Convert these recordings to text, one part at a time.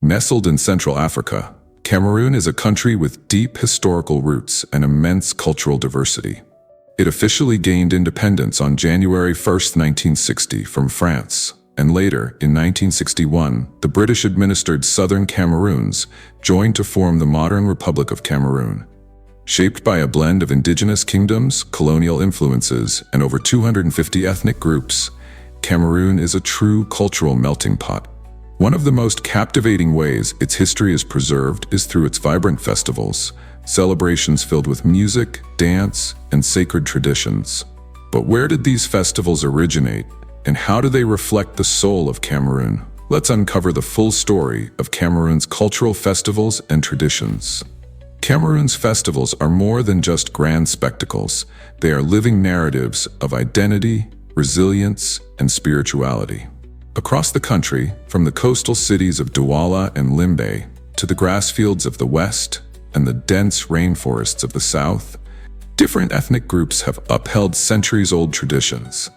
Nestled in Central Africa, Cameroon is a country with deep historical roots and immense cultural diversity. It officially gained independence on January 1, 1960 from France, and later, in 1961, the British-administered Southern Cameroons joined to form the modern Republic of Cameroon. Shaped by a blend of indigenous kingdoms, colonial influences, and over 250 ethnic groups, Cameroon is a true cultural melting pot. One of the most captivating ways its history is preserved is through its vibrant festivals, celebrations filled with music, dance, and sacred traditions. But where did these festivals originate, and how do they reflect the soul of Cameroon? Let's uncover the full story of Cameroon's cultural festivals and traditions. Cameroon's festivals are more than just grand spectacles. They are living narratives of identity, resilience, and spirituality. Across the country, from the coastal cities of Douala and Limbe to the grass fields of the west and the dense rainforests of the south, different ethnic groups have upheld centuries-old traditions.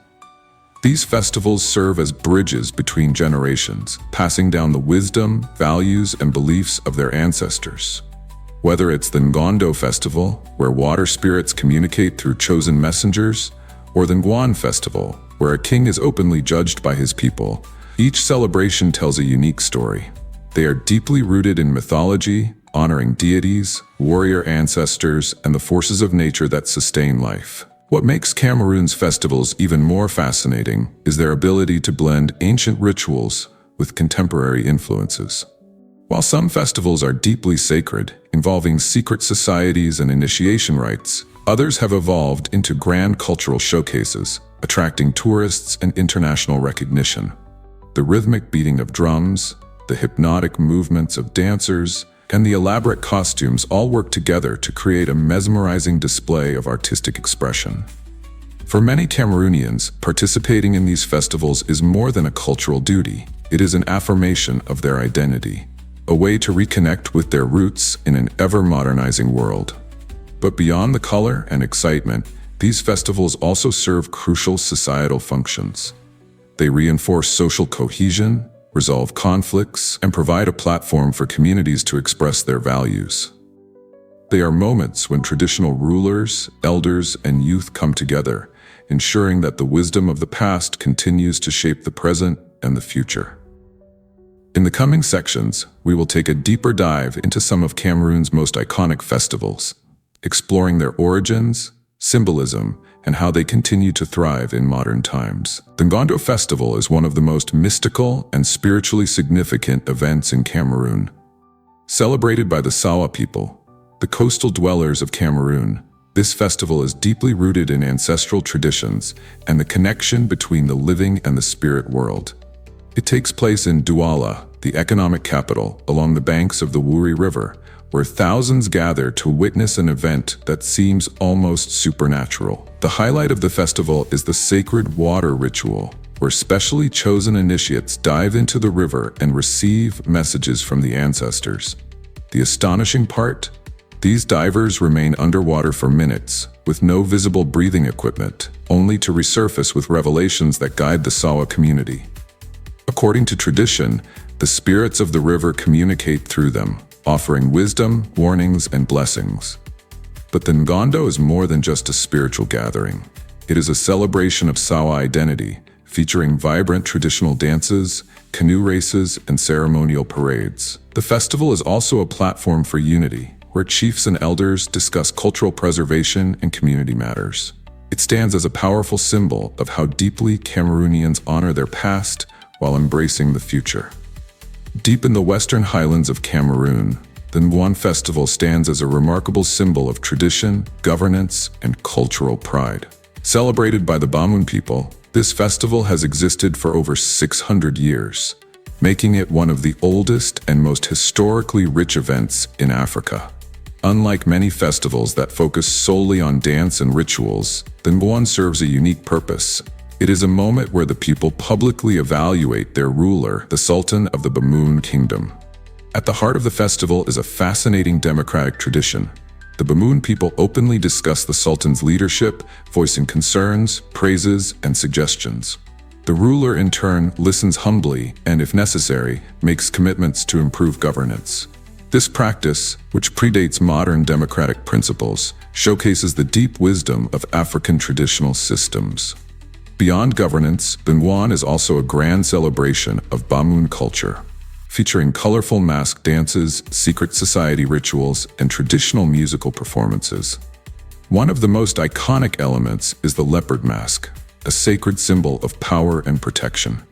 These festivals serve as bridges between generations, passing down the wisdom, values, and beliefs of their ancestors. Whether it's the Ngondo Festival, where water spirits communicate through chosen messengers, or the Ngwan Festival, where a king is openly judged by his people, each celebration tells a unique story. They are deeply rooted in mythology, honoring deities, warrior ancestors, and the forces of nature that sustain life. What makes Cameroon's festivals even more fascinating is their ability to blend ancient rituals with contemporary influences. While some festivals are deeply sacred, involving secret societies and initiation rites, others have evolved into grand cultural showcases, attracting tourists and international recognition. The rhythmic beating of drums, the hypnotic movements of dancers, and the elaborate costumes all work together to create a mesmerizing display of artistic expression. For many Cameroonians, participating in these festivals is more than a cultural duty. It is an affirmation of their identity, a way to reconnect with their roots in an ever-modernizing world. But beyond the color and excitement, these festivals also serve crucial societal functions. They reinforce social cohesion, resolve conflicts, and provide a platform for communities to express their values. They are moments when traditional rulers, elders, and youth come together, ensuring that the wisdom of the past continues to shape the present and the future. In the coming sections, we will take a deeper dive into some of Cameroon's most iconic festivals, exploring their origins, symbolism, and how they continue to thrive in modern times. The Ngondo Festival is one of the most mystical and spiritually significant events in Cameroon. Celebrated by the Sawa people, the coastal dwellers of Cameroon, this festival is deeply rooted in ancestral traditions and the connection between the living and the spirit world. It takes place in Douala, the economic capital, along the banks of the Wouri River, where thousands gather to witness an event that seems almost supernatural. The highlight of the festival is the sacred water ritual, where specially chosen initiates dive into the river and receive messages from the ancestors. The astonishing part? These divers remain underwater for minutes, with no visible breathing equipment, only to resurface with revelations that guide the Sawa community. According to tradition, the spirits of the river communicate through them, offering wisdom, warnings, and blessings. But the Ngondo is more than just a spiritual gathering. It is a celebration of Sawa identity, featuring vibrant traditional dances, canoe races, and ceremonial parades. The festival is also a platform for unity, where chiefs and elders discuss cultural preservation and community matters. It stands as a powerful symbol of how deeply Cameroonians honor their past while embracing the future. Deep in the western highlands of Cameroon, the Ngwan Festival stands as a remarkable symbol of tradition, governance, and cultural pride. Celebrated by the Bamoun people, this festival has existed for over 600 years, making it one of the oldest and most historically rich events in Africa. Unlike many festivals that focus solely on dance and rituals, the Ngwan serves a unique purpose. It is a moment where the people publicly evaluate their ruler, the Sultan of the Bamoun Kingdom. At the heart of the festival is a fascinating democratic tradition. The Bamoun people openly discuss the Sultan's leadership, voicing concerns, praises, and suggestions. The ruler, in turn, listens humbly and, if necessary, makes commitments to improve governance. This practice, which predates modern democratic principles, showcases the deep wisdom of African traditional systems. Beyond governance, Bengwan is also a grand celebration of Bamoun culture, featuring colorful mask dances, secret society rituals, and traditional musical performances. One of the most iconic elements is the leopard mask, a sacred symbol of power and protection.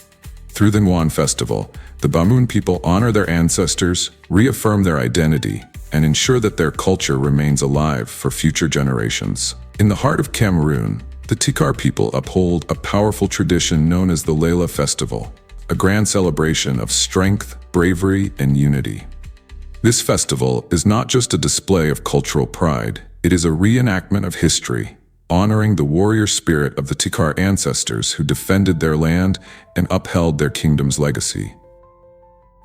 Through the Bengwan festival, the Bamoun people honor their ancestors, reaffirm their identity, and ensure that their culture remains alive for future generations. In the heart of Cameroon, the Tikar people uphold a powerful tradition known as the Leila Festival, a grand celebration of strength, bravery, and unity. This festival is not just a display of cultural pride, it is a reenactment of history, honoring the warrior spirit of the Tikar ancestors who defended their land and upheld their kingdom's legacy.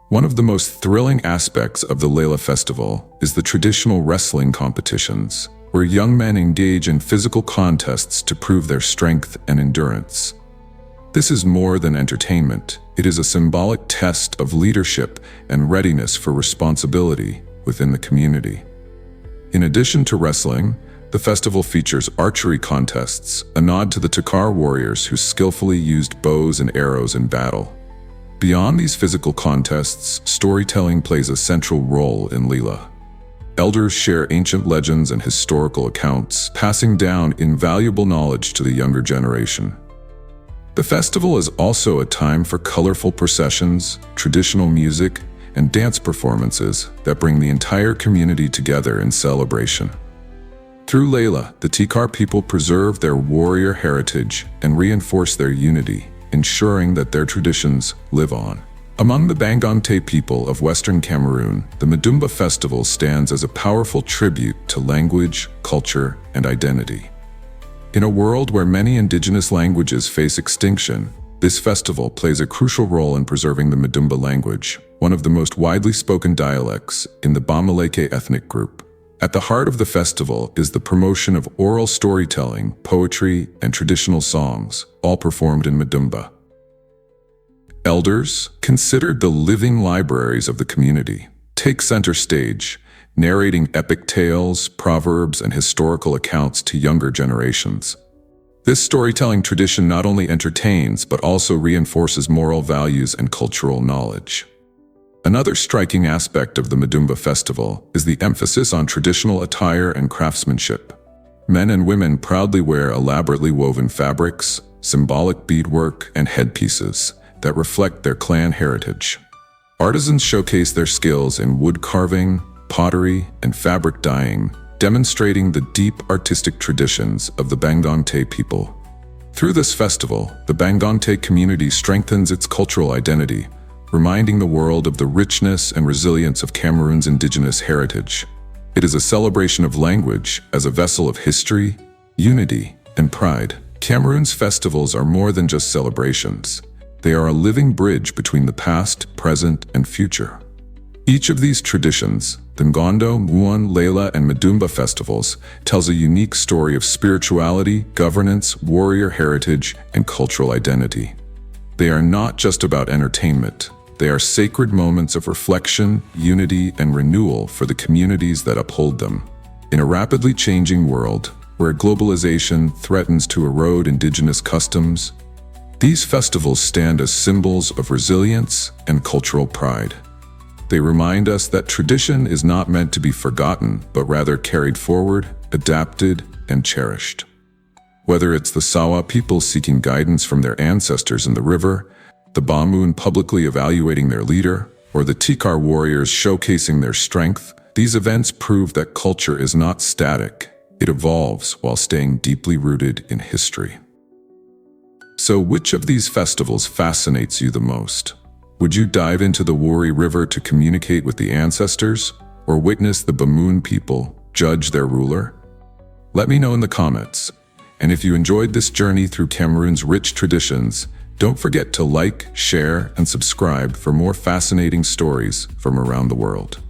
One of the most thrilling aspects of the Leila Festival is the traditional wrestling competitions, where young men engage in physical contests to prove their strength and endurance. This is more than entertainment. It is a symbolic test of leadership and readiness for responsibility within the community. In addition to wrestling, the festival features archery contests, a nod to the Tikar warriors who skillfully used bows and arrows in battle. Beyond these physical contests, storytelling plays a central role in Leila. Elders share ancient legends and historical accounts, passing down invaluable knowledge to the younger generation. The festival is also a time for colorful processions, traditional music, and dance performances that bring the entire community together in celebration. Through Leila, the Tikar people preserve their warrior heritage and reinforce their unity, ensuring that their traditions live on. Among the Bangante people of Western Cameroon, the Madumba Festival stands as a powerful tribute to language, culture, and identity. In a world where many indigenous languages face extinction, this festival plays a crucial role in preserving the Madumba language, one of the most widely spoken dialects in the Bamileke ethnic group. At the heart of the festival is the promotion of oral storytelling, poetry, and traditional songs, all performed in Madumba. Elders, considered the living libraries of the community, take center stage, narrating epic tales, proverbs, and historical accounts to younger generations. This storytelling tradition not only entertains but also reinforces moral values and cultural knowledge. Another striking aspect of the Madumba Festival is the emphasis on traditional attire and craftsmanship. Men and women proudly wear elaborately woven fabrics, symbolic beadwork, and headpieces that reflect their clan heritage. Artisans showcase their skills in wood carving, pottery, and fabric dyeing, demonstrating the deep artistic traditions of the Bangante people. Through this festival, the Bangante community strengthens its cultural identity, reminding the world of the richness and resilience of Cameroon's indigenous heritage. It is a celebration of language as a vessel of history, unity, and pride. Cameroon's festivals are more than just celebrations. They are a living bridge between the past, present, and future. Each of these traditions, the Ngondo, Muan, Leila, and Madumba festivals, tells a unique story of spirituality, governance, warrior heritage, and cultural identity. They are not just about entertainment. They are sacred moments of reflection, unity, and renewal for the communities that uphold them. In a rapidly changing world, where globalization threatens to erode indigenous customs, these festivals stand as symbols of resilience and cultural pride. They remind us that tradition is not meant to be forgotten, but rather carried forward, adapted, and cherished. Whether it's the Sawa people seeking guidance from their ancestors in the river, the Bamoun publicly evaluating their leader, or the Tikar warriors showcasing their strength, these events prove that culture is not static. It evolves while staying deeply rooted in history. So which of these festivals fascinates you the most? Would you dive into the Wari River to communicate with the ancestors, or witness the Bamoun people judge their ruler? Let me know in the comments. And if you enjoyed this journey through Cameroon's rich traditions, don't forget to like, share, and subscribe for more fascinating stories from around the world.